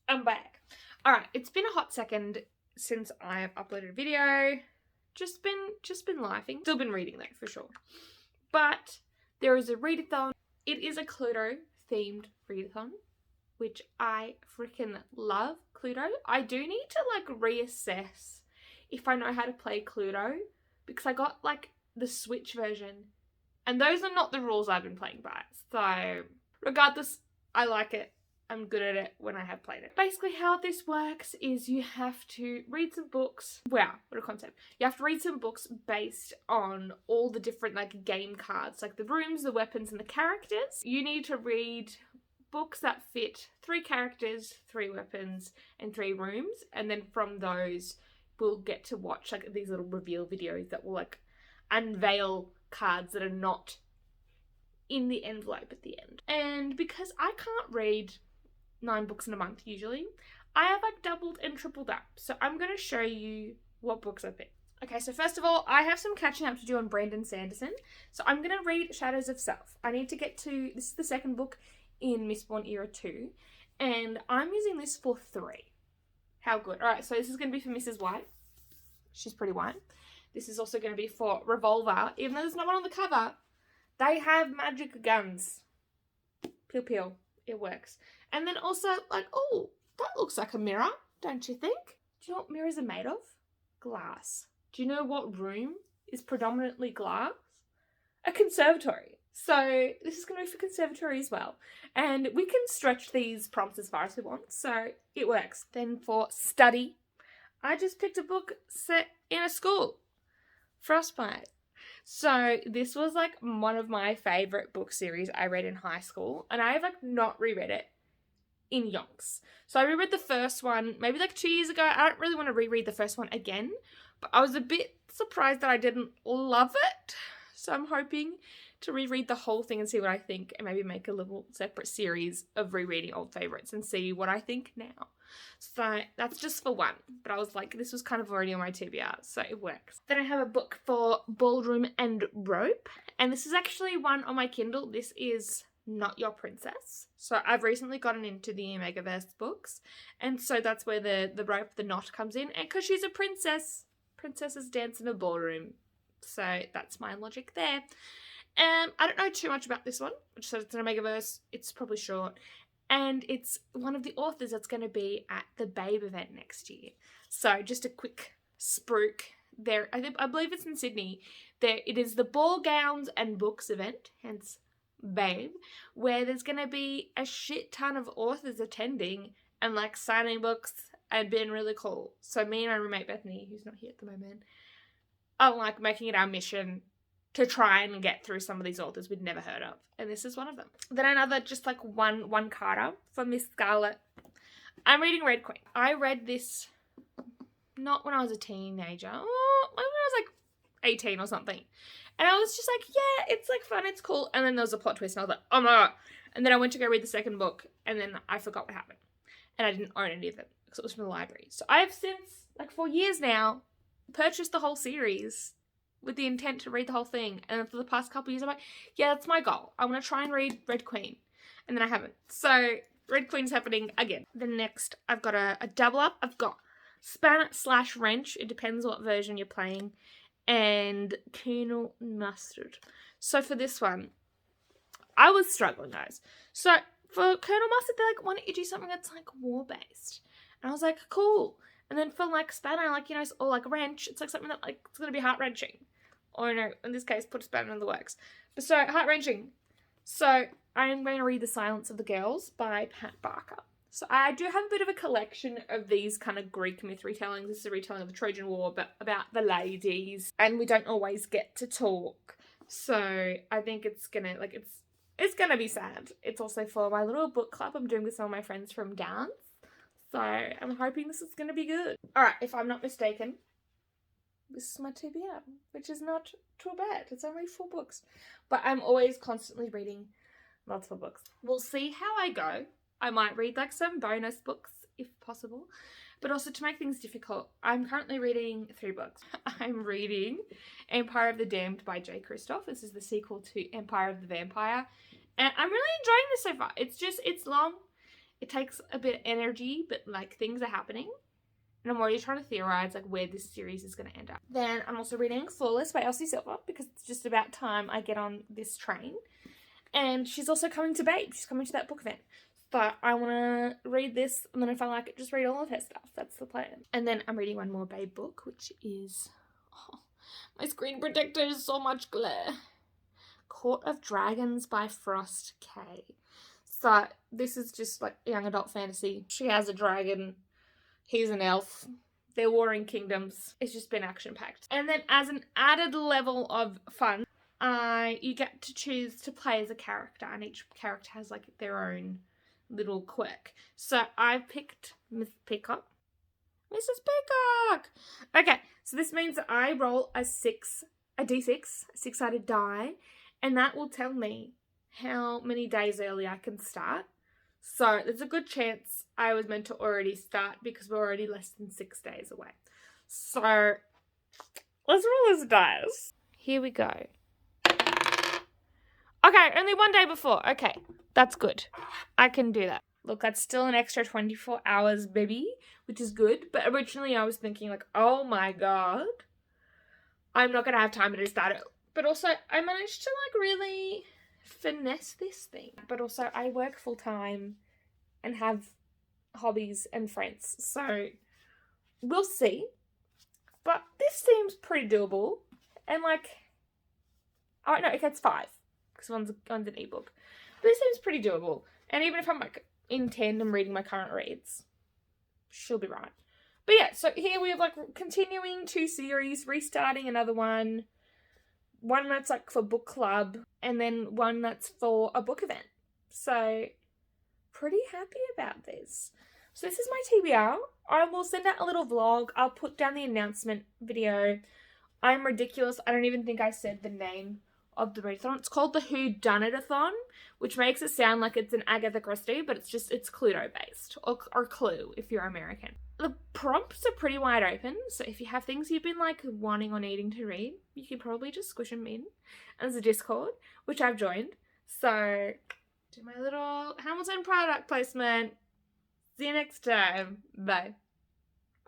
I'm back. Alright, it's been a hot second since I've uploaded a video. Just been lifing. Still been reading though, for sure. But there is a readathon. It is a Cluedo themed readathon, which I freaking love Cluedo. I do need to like reassess if I know how to play Cluedo, because I got like the Switch version and those are not the rules I've been playing by. So regardless, I like it. I'm good at it when I have played it. Basically how this works is you have to read some books. Wow, what a concept. You have to read some books based on all the different like game cards, like the rooms, the weapons, and the characters. You need to read books that fit 3 characters, 3 weapons, and 3 rooms. And then from those, we'll get to watch like these little reveal videos that will like unveil cards that are not in the envelope at the end. And because I can't read 9 books in a month usually, I have like doubled and tripled up. So I'm going to show you what books I picked. Okay, so first of all, I have some catching up to do on Brandon Sanderson. So I'm going to read Shadows of Self. I need to get to, this is the second book in Mistborn Era 2, and I'm using this for 3. How good. Alright, so this is going to be for Mrs. White. She's pretty white. This is also going to be for Revolver. Even though there's no one on the cover, they have magic guns. Pew pew. It works. And then also, like, oh, that looks like a mirror, don't you think? Do you know what mirrors are made of? Glass. Do you know what room is predominantly glass? A conservatory. So this is going to be for conservatory as well. And we can stretch these prompts as far as we want, so it works. Then for study, I just picked a book set in a school. Frostbite. So this was like one of my favourite book series I read in high school, and I have like not reread it in yonks. So I reread the first one maybe like 2 years ago. I don't really want to reread the first one again, but I was a bit surprised that I didn't love it. So I'm hoping to reread the whole thing and see what I think, and maybe make a little separate series of rereading old favourites and see what I think now. So that's just for one, but I was like, this was kind of already on my TBR, so it works. Then I have a book for Ballroom and Rope, and this is actually one on my Kindle. This is Not Your Princess. So I've recently gotten into the Omegaverse books, and so that's where the rope, the knot comes in, and because she's a princess, princesses dance in a ballroom. So that's my logic there. I don't know too much about this one. Just said it's an Omegaverse. It's probably short. And it's one of the authors that's going to be at the Babe event next year. So just a quick spruik there. I believe it's in Sydney. There it is, the Ball Gowns and Books event, hence Babe, where there's going to be a shit ton of authors attending and like signing books and being really cool. So me and my roommate Bethany, who's not here at the moment, are like making it our mission to try and get through some of these authors we'd never heard of. And this is one of them. Then another, just like one Carter for Miss Scarlet. I'm reading Red Queen. I read this not when I was a teenager. When I was like 18 or something. And I was just like, yeah, it's like fun, it's cool. And then there was a plot twist and I was like, oh my God. And then I went to go read the second book and then I forgot what happened. And I didn't own any of it because it was from the library. So I have since, like 4 years now, purchased the whole series with the intent to read the whole thing. And for the past couple of years, I'm like, yeah, that's my goal. I want to try and read Red Queen. And then I haven't. So Red Queen's happening again. Then next, I've got a double up. I've got Span/Wrench. It depends what version you're playing. And Colonel Mustard. So for this one, I was struggling, guys. So for Colonel Mustard, they're like, why don't you do something that's like war-based? And I was like, cool. And then for like Spanner, like, you know, or like Wrench, it's like something that like, it's going to be heart-wrenching. Or no, in this case, put a spanner in the works. But so, heart-wrenching. So, I am going to read The Silence of the Girls by Pat Barker. So, I do have a bit of a collection of these kind of Greek myth retellings. This is a retelling of the Trojan War, but about the ladies. And we don't always get to talk. So, I think it's going to, like, it's going to be sad. It's also for my little book club I'm doing with some of my friends from dance. So, I'm hoping this is going to be good. Alright, if I'm not mistaken, this is my TBR, which is not too bad. It's only 4 books. But I'm always constantly reading multiple books. We'll see how I go. I might read like some bonus books if possible. But also to make things difficult, I'm currently reading 3 books. I'm reading Empire of the Damned by J. Kristoff. This is the sequel to Empire of the Vampire. And I'm really enjoying this so far. It's long. It takes a bit of energy, but like things are happening. And I'm already trying to theorize like where this series is going to end up. Then I'm also reading Flawless by Elsie Silver because it's just about time I get on this train. And she's also coming to Babe. She's coming to that book event. So I want to read this, and then if I like it, just read all of her stuff. That's the plan. And then I'm reading one more Babe book, which is... Oh, my screen protector is so much glare. Court of Dragons by Frost K. So this is just like young adult fantasy. She has a dragon. He's an elf. They're warring kingdoms. It's just been action-packed. And then as an added level of fun, you get to choose to play as a character, and each character has like their own little quirk. So I've picked Miss Peacock. Mrs. Peacock! Okay, so this means that I roll a d6, a six-sided die, and that will tell me how many days early I can start. So there's a good chance I was meant to already start because we're already less than 6 days away. So let's roll this dice. Here we go. Okay, only 1 day before. Okay, that's good. I can do that. Look, that's still an extra 24 hours, baby, which is good. But originally I was thinking like, oh my god, I'm not going to have time to do that. But also I managed to like really finesse this thing. But also I work full time and have hobbies and friends. So we'll see. But this seems pretty doable. And like, oh no, okay, it's 5. Because one's an ebook. But this seems pretty doable. And even if I'm like in tandem reading my current reads, she'll be right. But yeah, so here we have like continuing 2 series, restarting another one that's like for book club, and then one that's for a book event. So pretty happy about this. So this is my TBR. I will send out a little vlog. I'll put down the announcement video. I'm ridiculous. I don't even think I said the name of the readathon. It's called the Whodunitathon, which makes it sound like it's an Agatha Christie, but it's Cluedo based, or Clue if you're American. The prompts are pretty wide open, so if you have things you've been like wanting or needing to read, you can probably just squish them in. And there's a Discord, which I've joined. So do my little Hamilton product placement. See you next time. Bye.